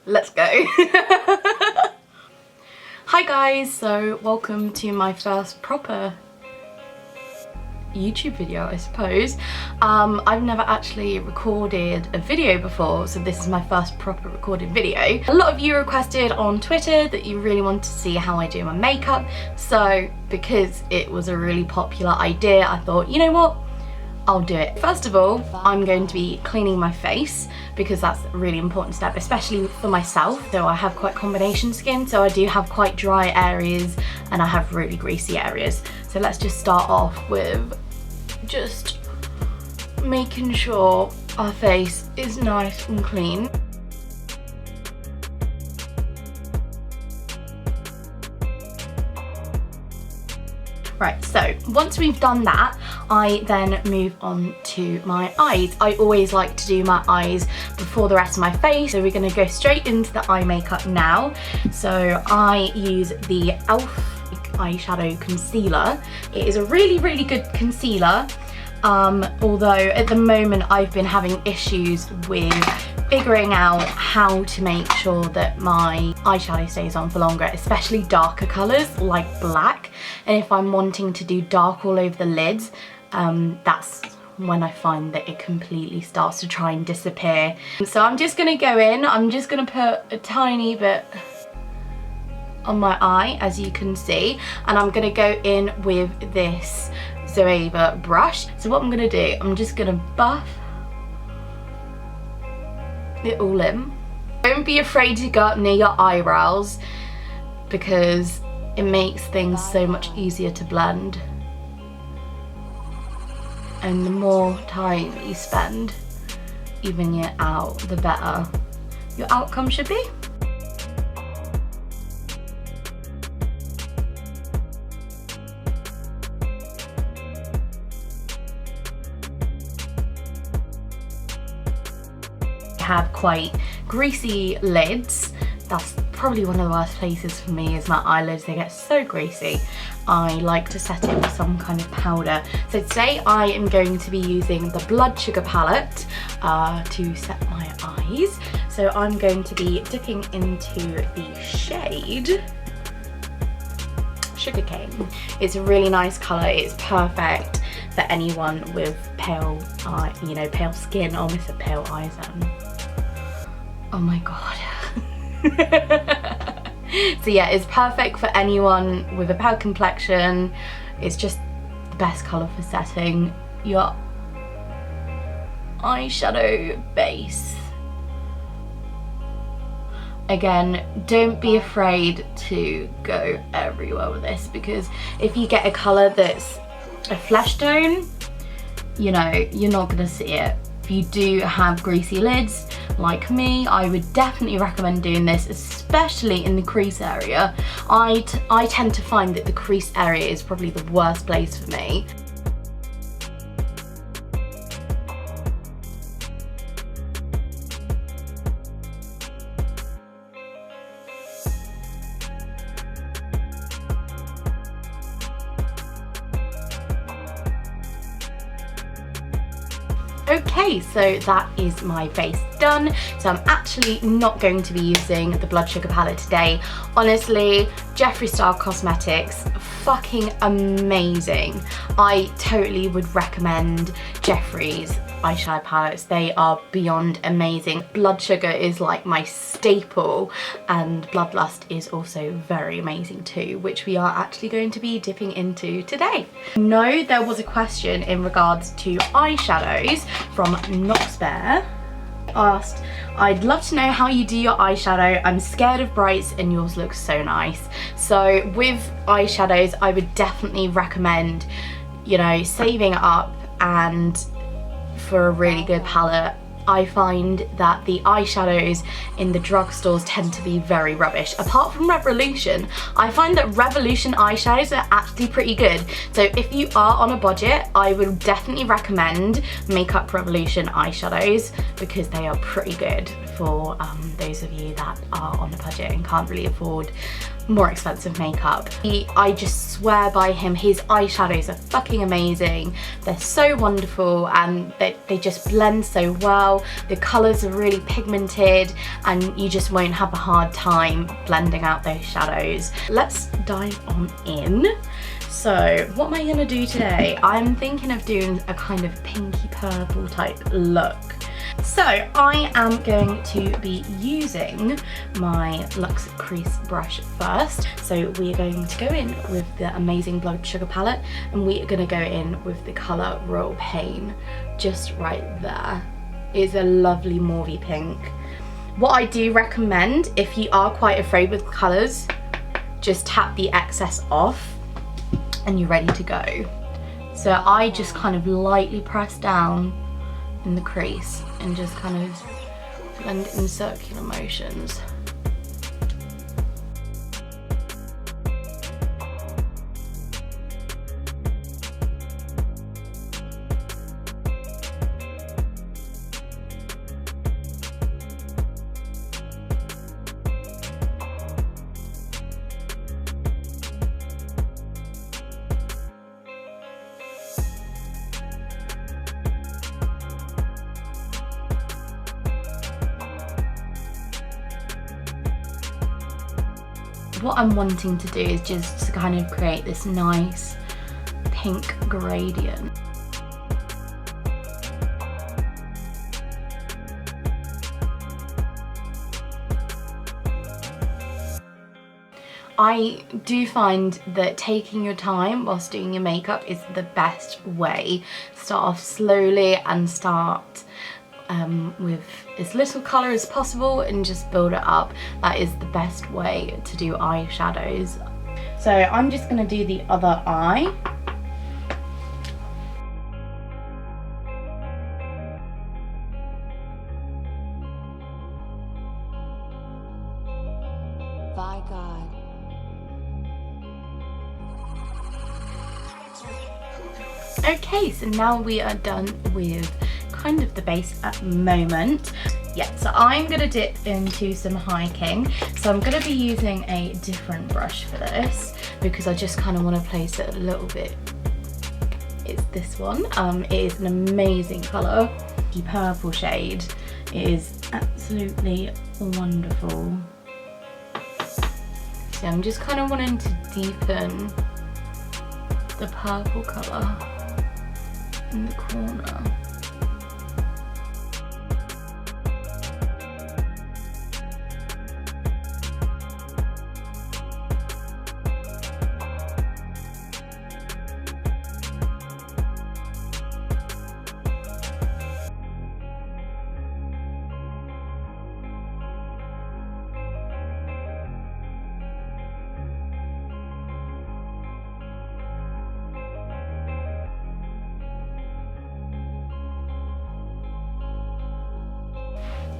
let's go. Hi guys, so welcome to my first proper YouTube video, I suppose. I've never actually recorded a video before, so this is my first proper recorded video. A lot of you requested on Twitter that you really want to see how I do my makeup, so because it was a really popular idea, I thought, you know what, I'll do it. First of all, I'm going to be cleaning my face because that's a really important step, especially for myself. Though I have quite combination skin, so I do have quite dry areas and I have really greasy areas. So let's just start off with just making sure our face is nice and clean. Right, so once we've done that, I then move on to my eyes. I always like to do my eyes before the rest of my face, so we're gonna go straight into the eye makeup now. So I use the e.l.f. eyeshadow concealer. It is a really, really good concealer, although at the moment I've been having issues with figuring out how to make sure that my eyeshadow stays on for longer, especially darker colours like black. And if I'm wanting to do dark all over the lids, that's when I find that it completely starts to try and disappear. So I'm just going to go in, I'm just going to put a tiny bit on my eye, as you can see, and I'm going to go in with this Zoeva brush. So what I'm going to do, I'm just going to buff it all in. Don't be afraid to go up near your eyebrows because it makes things so much easier to blend, and the more time you spend evening it out, the better your outcome should be. Have quite greasy lids. That's probably one of the worst places for me, is my eyelids. They get so greasy. I like to set it with some kind of powder. So today I am going to be using the Blood Sugar palette to set my eyes. So I'm going to be dipping into the shade Sugarcane. It's a really nice colour. It's perfect for anyone with pale pale skin. I almost said pale eyes then. Oh my god. So yeah, it's perfect for anyone with a pale complexion. It's just the best colour for setting your eyeshadow base. Again, don't be afraid to go everywhere with this, because if you get a colour that's a flesh tone, you know, you're not going to see it. If you do have greasy lids like me, I would definitely recommend doing this, especially in the crease area. I tend to find that the crease area is probably the worst place for me. Okay, so that is my face done. So I'm actually not going to be using the Blood Sugar palette today. Honestly, Jeffree Star Cosmetics, fucking amazing. I totally would recommend Jeffree's eyeshadow palettes. They are beyond amazing. Blood Sugar is like my staple, and Bloodlust is also very amazing too, which we are actually going to be dipping into today. No, there was a question in regards to eyeshadows from Noxbear. Asked, I'd love to know how you do your eyeshadow. I'm scared of brights and yours looks so nice. So with eyeshadows, I would definitely recommend, you know, saving up, and for a really good palette, I find that the eyeshadows in the drugstores tend to be very rubbish. Apart from Revolution, I find that Revolution eyeshadows are actually pretty good. So if you are on a budget, I would definitely recommend Makeup Revolution eyeshadows because they are pretty good for those of you that are on a budget and can't really afford more expensive makeup. I just swear by him. His eyeshadows are fucking amazing. They're so wonderful and they just blend so well. The colours are really pigmented and you just won't have a hard time blending out those shadows. Let's dive on in. So what am I going to do today? I'm thinking of doing a kind of pinky purple type look. So I am going to be using my Luxe Crease brush first. So we are going to go in with the amazing Blood Sugar palette and we are going to go in with the colour Royal Pain, just right there. It's a lovely mauvey pink. What I do recommend, if you are quite afraid with colours, just tap the excess off and you're ready to go. So I just kind of lightly press down in the crease and just kind of blend in circular motions. What I'm wanting to do is just to kind of create this nice pink gradient. I do find that taking your time whilst doing your makeup is the best way. Start off slowly and start with as little colour as possible and just build it up. That is the best way to do eyeshadows. So I'm just going to do the other eye. By God. Okay, so now we are done with kind of the base at the moment. Yeah, so I'm gonna dip into some hiking. So I'm gonna be using a different brush for this because I just kind of want to place it a little bit. It's this one. It is an amazing colour. The purple shade is absolutely wonderful. So I'm just kind of wanting to deepen the purple colour in the corner.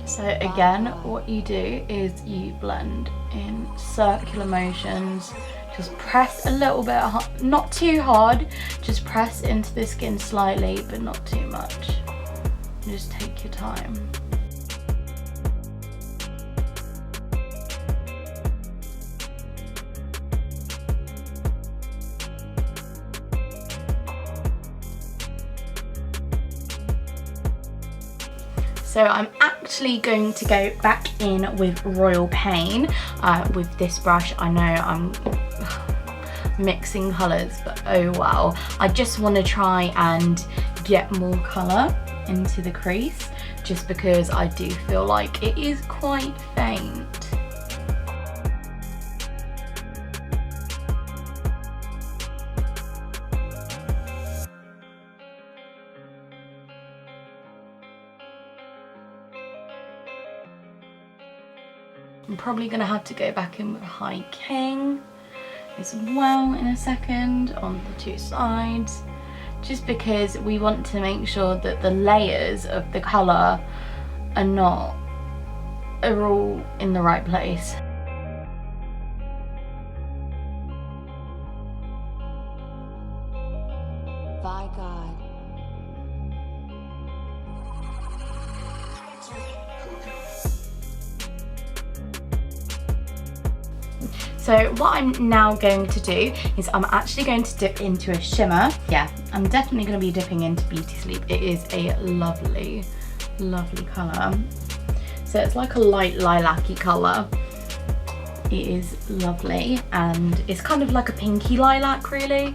So again, what you do is you blend in circular motions. Just press a little bit, not too hard, just press into the skin slightly, but not too much. And just take your time. So I'm actually going to go back in with Royal Pain with this brush. I know I'm mixing colours, but oh wow. I just want to try and get more colour into the crease just because I do feel like it is quite faint. I'm probably going to have to go back in with Hiking as well in a second on the two sides, just because we want to make sure that the layers of the colour are all in the right place. By God. So what I'm now going to do is I'm actually going to dip into a shimmer. Yeah, I'm definitely going to be dipping into Beauty Sleep. It is a lovely, lovely colour. So it's like a light lilac-y colour. It is lovely, and it's kind of like a pinky lilac, really,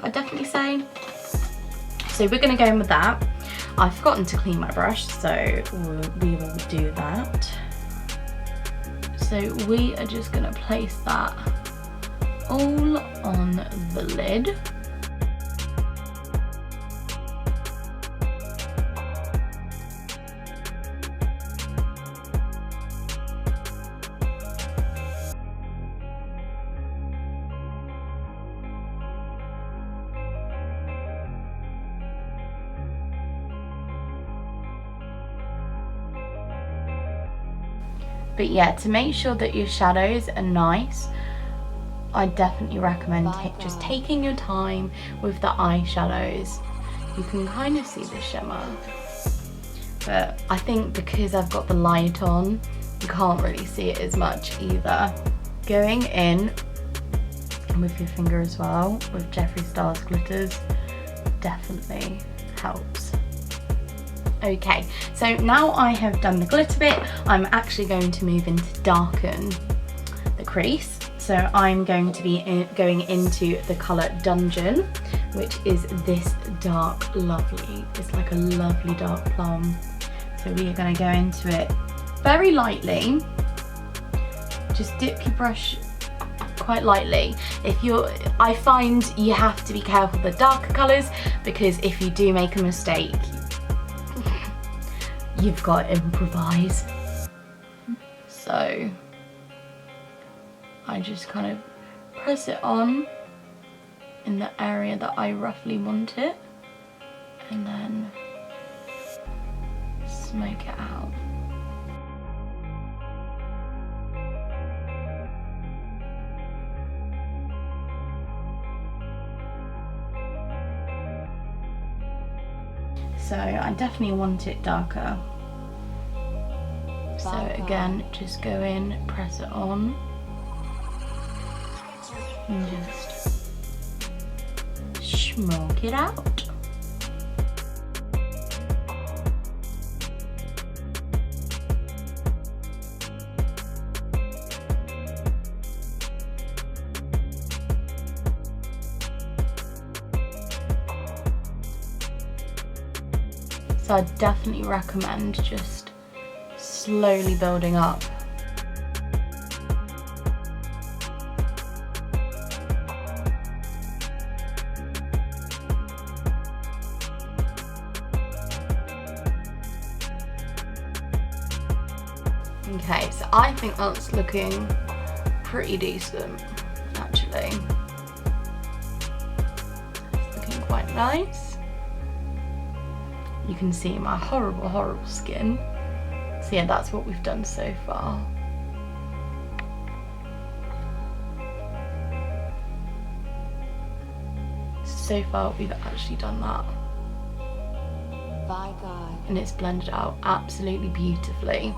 I'd definitely say. So we're going to go in with that. I've forgotten to clean my brush, so we will do that. So we are just going to place that all on the lid. But yeah, to make sure that your shadows are nice, I definitely recommend just taking your time with the eyeshadows. You can kind of see the shimmer, but I think because I've got the light on, you can't really see it as much either. Going in with your finger as well with Jeffree Star's glitters definitely helps. Okay, so now I have done the glitter bit, I'm actually going to move into darken the crease. So I'm going to be going into the colour Dungeon, which is this dark lovely, it's like a lovely dark plum. So we are going to go into it very lightly. Just dip your brush quite lightly. I find you have to be careful with the darker colours, because if you do make a mistake, you've got to improvise. So I just kind of press it on in the area that I roughly want it, and then smoke it out. So I definitely want it darker. So again, just go in, press it on, and just smoke it out. So I definitely recommend just slowly building up. Okay, so I think that's looking pretty decent, actually. It's looking quite nice. You can see my horrible, horrible skin. So yeah, that's what we've done so far. So far we've actually done that. By God. And it's blended out absolutely beautifully.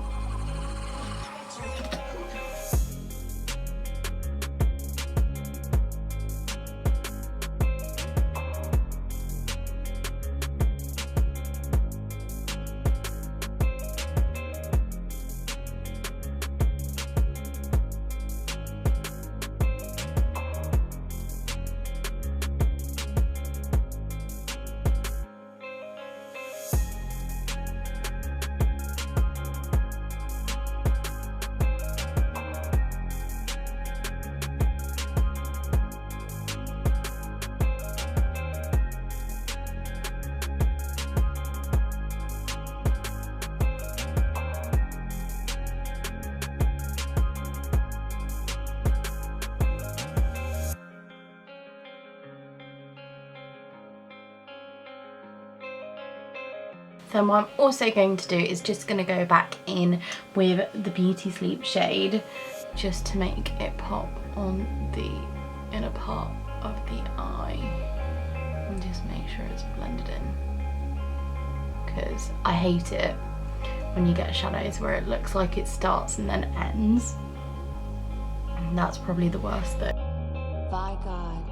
So what I'm also going to do is just going to go back in with the Beauty Sleep shade just to make it pop on the inner part of the eye and just make sure it's blended in, because I hate it when you get shadows where it looks like it starts and then ends. that's probably the worst bit. By God.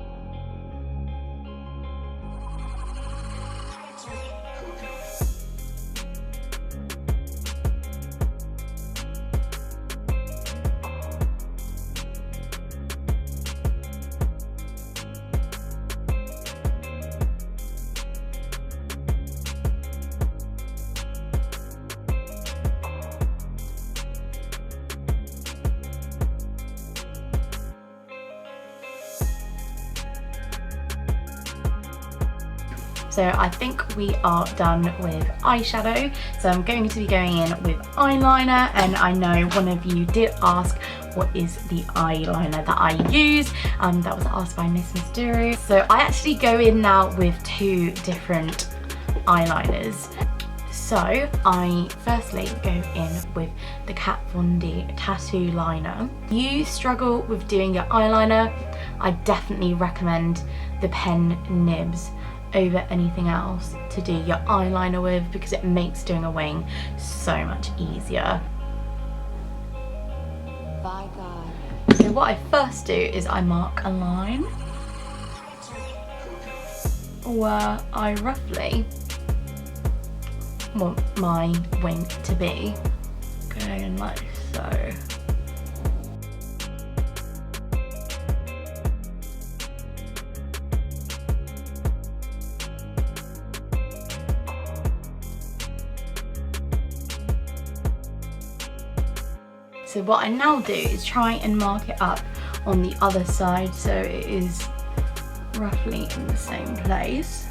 So I think we are done with eyeshadow. So I'm going to be going in with eyeliner, and I know one of you did ask what is the eyeliner that I use. That was asked by Miss Duru. So I actually go in now with two different eyeliners. So I firstly go in with the Kat Von D Tattoo Liner. If you struggle with doing your eyeliner, I definitely recommend the pen nibs over anything else to do your eyeliner with, because it makes doing a wing so much easier. By God. So what I first do is I mark a line where I roughly want my wing to be, going like so. So what I now do is try and mark it up on the other side so it is roughly in the same place.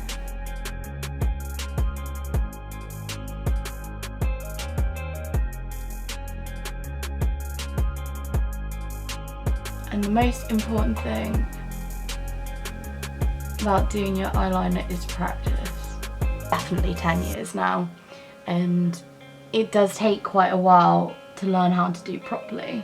And the most important thing about doing your eyeliner is practice. Definitely 10 years now, and it does take quite a while to learn how to do properly.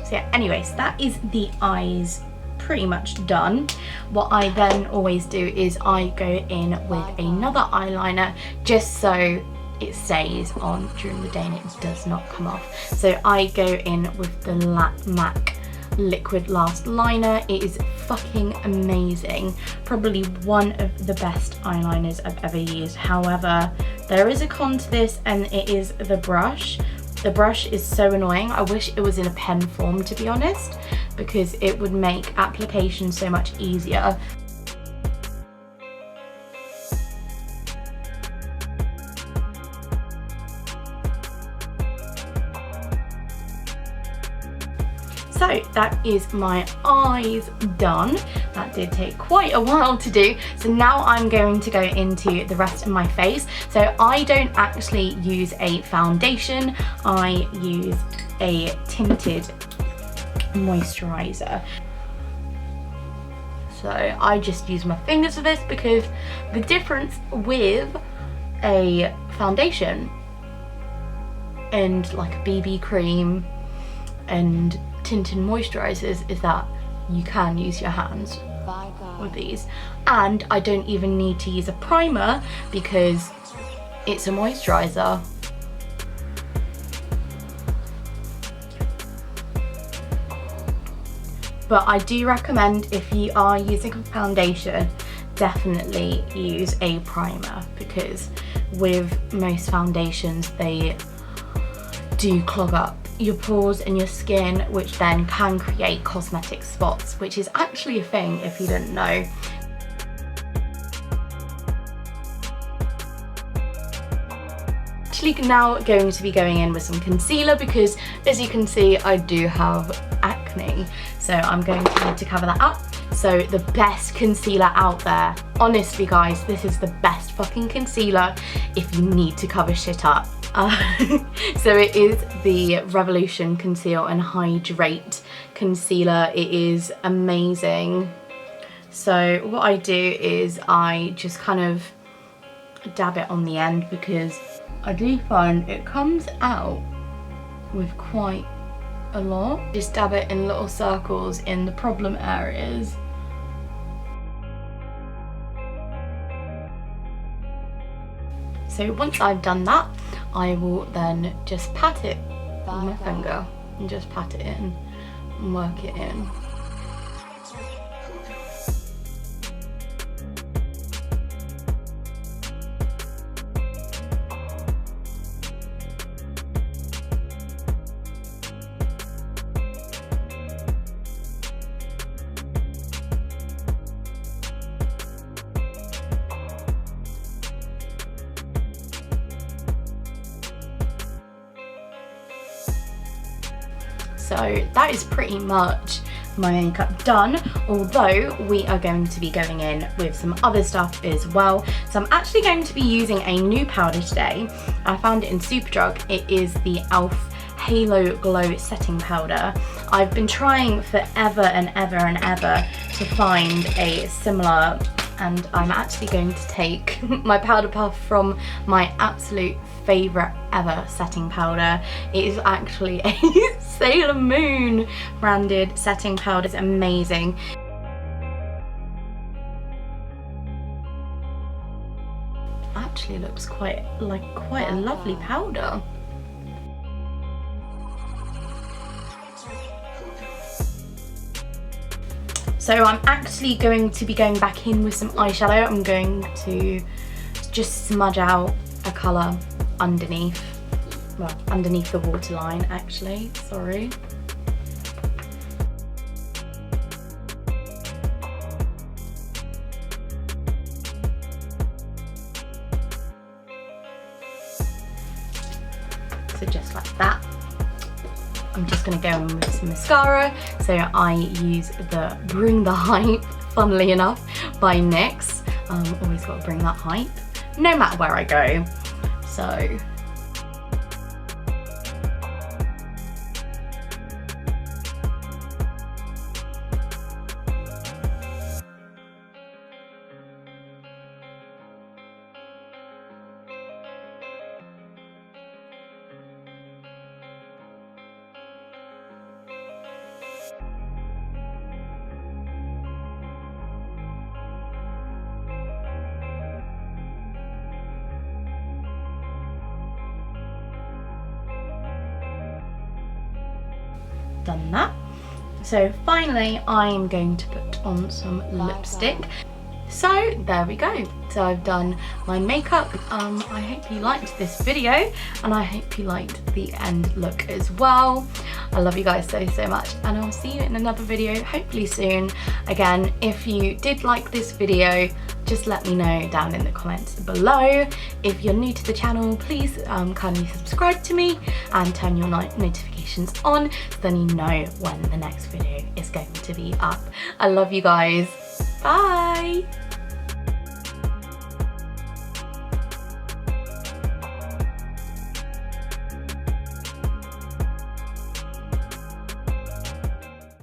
So yeah, anyways, that is the eyes pretty much done. What I then always do is I go in with another eyeliner just so it stays on during the day and it does not come off. So I go in with the MAC Liquid Last Liner. It is fucking amazing. Probably one of the best eyeliners I've ever used. However, there is a con to this, and it is the brush. The brush is so annoying. I wish it was in a pen form, to be honest, because it would make application so much easier. So that is my eyes done. That did take quite a while to do. So now I'm going to go into the rest of my face. So I don't actually use a foundation. I use a tinted moisturizer. So I just use my fingers for this, because the difference with a foundation and like a BB cream and tinted moisturizers is that you can use your hands with these, and I don't even need to use a primer because it's a moisturizer. But I do recommend, if you are using a foundation, definitely use a primer, because with most foundations they do clog up your pores and your skin, which then can create cosmetic spots, which is actually a thing if you didn't know. Actually now going to be going in with some concealer, because as you can see I do have acne, so I'm going to need to cover that up. So the best concealer out there, honestly guys, this is the best fucking concealer if you need to cover shit up. So it is the Revolution Conceal and Hydrate concealer. It is amazing. So what I do is I just kind of dab it on the end, because I do find it comes out with quite a lot. Just dab it in little circles in the problem areas. So once I've done that, I will then just pat it with my finger and just pat it in and work it in. So that is pretty much my makeup done, although we are going to be going in with some other stuff as well. So I'm actually going to be using a new powder today. I found it in Superdrug. It is the e.l.f. Halo Glow Setting Powder. I've been trying forever and ever and ever to find a similar, and I'm actually going to take my powder puff from my absolute favourite ever setting powder. It is actually a Sailor Moon branded setting powder. It's amazing. Actually looks quite a lovely powder. So I'm actually going to be going back in with some eyeshadow. I'm going to just smudge out a colour underneath, well, underneath the waterline actually, sorry. So just like that. I'm just going to go in with some mascara. So I use the Bring the Hype, funnily enough, by NYX. Always got to bring that hype, no matter where I go. So done that. So finally I'm going to put on some lipstick. So there we go. So I've done my makeup. I hope you liked this video and I hope you liked the end look as well. I love you guys so much and I'll see you in another video hopefully soon. Again, if you did like this video, just let me know down in the comments below. If you're new to the channel, please kindly subscribe to me and turn your notifications on so then you know when the next video is going to be up. I love you guys. Bye!